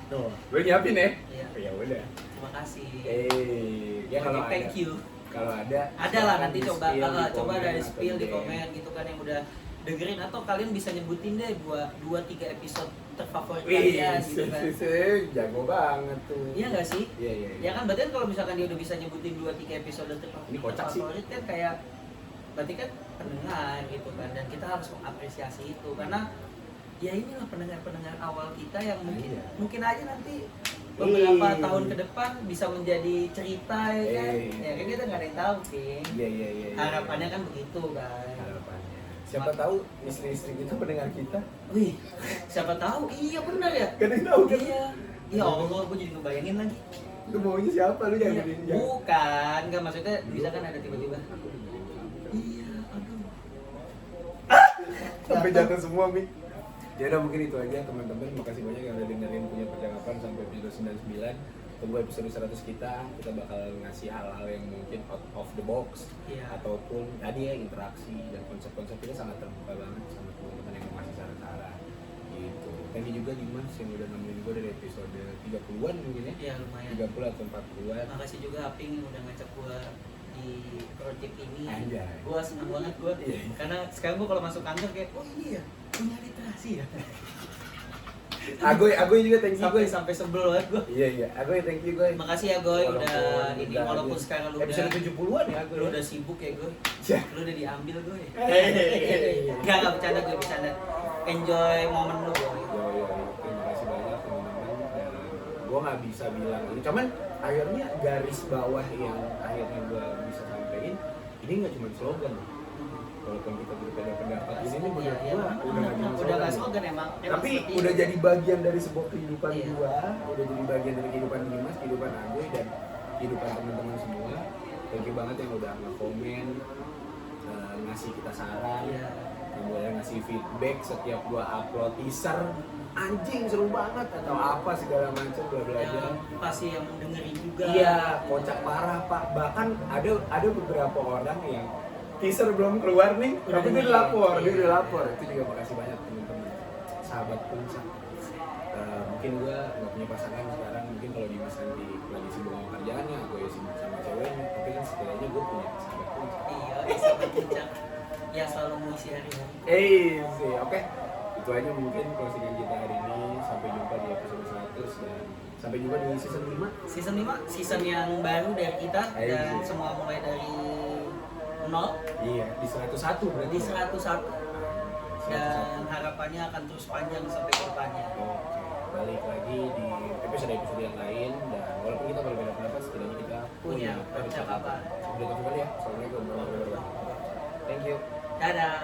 Tuh, gue nyiapin ya. Iya. Ya udah. Terima kasih. Ya kalau Oke, thank ada, you. kalau ada Ada lah nanti di coba spill di coba komen dari atau spill di DM. komen gitu kan yang udah dengerin, atau kalian bisa nyebutin deh 2-3 episode terfavorit kalian gitu kan. Jago banget tuh. Iya nggak sih? Iya. Ya kan berarti kan kalau misalkan dia udah bisa nyebutin 2-3 episode Ini kocak sih. terfavorit kan kayak berarti kan pendengar gitu kan, dan kita harus mengapresiasi itu karena ya inilah pendengar-pendengar awal kita yang mungkin Iya. mungkin aja nanti beberapa Iya. tahun ke depan bisa menjadi cerita ya kan. Iya. Ya kan kita nggak ada yang tahu King. Iya. Harapannya kan begitu kan. Harapannya. Siapa tahu istri-istri kita pendengar kita. Wih, siapa tahu? Iya benar ya. Gak ada yang tahu kan? Iya. Ya Allah, gue jadi ngebayangin lagi. Lu maunya siapa lu Iya. yang ini? Bukan, nggak maksudnya bisa kan ada tiba-tiba. Iya, aduh. Sampai jatuh semua, Mi. Ya udah mungkin itu aja teman-teman. Makasih banyak yang udah dengerin punya percakapan sampai episode 99. Tunggu episode 100 kita bakal ngasih hal-hal yang mungkin out of the box. Iya. Ataupun tadi ya interaksi dan konsep-konsep kita sangat terbuka banget sama teman-teman yang mau ngasih saran-saran gitu. Thank you juga Dimas yang udah nemenin gue dari episode 30-an mungkin ya. Iya lumayan. 30 atau 40-an. Makasih juga Aping yang udah ngajak gua di project ini. Anjay. Gua senang banget gua. Iya. Karena sekarang gua kalau masuk kantor kayak, oh ini ya punya literasi ya. Agoy juga thank you Sampai sebel banget gua. Iya. Agoy thank you Goy. Makasih ya Goy Walaupun udah ini udah walaupun ada sekarang lu episode udah 70-an ya Agoy. lu udah sibuk ya Goy. Ya. Lu udah diambil Goy. Hehehe. Enggak bercanda Goy, bercanda. Enjoy momen lu Goy. Yoi. gue nggak bisa bilang ini, cuman akhirnya garis bawah yang akhirnya gue bisa sampein ini nggak cuma slogan. Walaupun kita berbeda pendapat ini nih menurut Iya, gue udah nggak slogan emang tapi seperti udah itu. jadi bagian dari sebuah kehidupan Iya. gua, udah jadi bagian dari kehidupan Dimas, kehidupan Agoy dan kehidupan teman-teman semua. Thank you banget yang udah nge-komen, ngasih kita saran, Iya. yang boleh ngasih feedback setiap gua upload teaser anjing seru banget atau apa segala macam bla bla Ya, bla. pasti yang dengerin juga. Iya, kocak parah pak. Bahkan ada beberapa orang yang teaser belum keluar nih, Udah tapi dia dengerin. udah lapor, dia Iya. udah lapor. Itu juga makasih banyak teman-teman, sahabat puncak. Mungkin gua nggak punya pasangan sekarang, mungkin kalau Dimas nanti lagi sibuk sama kerjaannya, aku ya sibuk sama ceweknya. Tapi kan setidaknya gue punya sahabat puncak. Iya, sahabat puncak yang selalu mengisi hari-hari. Sih, oke. Itu aja mungkin closingan kita hari ini. Sampai jumpa di episode 100 dan sampai jumpa di season 5. Season 5, season yang baru dari kita dan semua mulai dari 0 Iya, di 101 berarti. di ya? 101 dan 101. harapannya akan terus panjang sampai ke depannya. Oke, balik lagi di episode-episode yang lain dan walaupun kita berbeda pendapat, setidaknya kita Punya percakapan. Sampai jumpa ya. Assalamualaikum warahmatullahi wabarakatuh. Thank you. Dadah.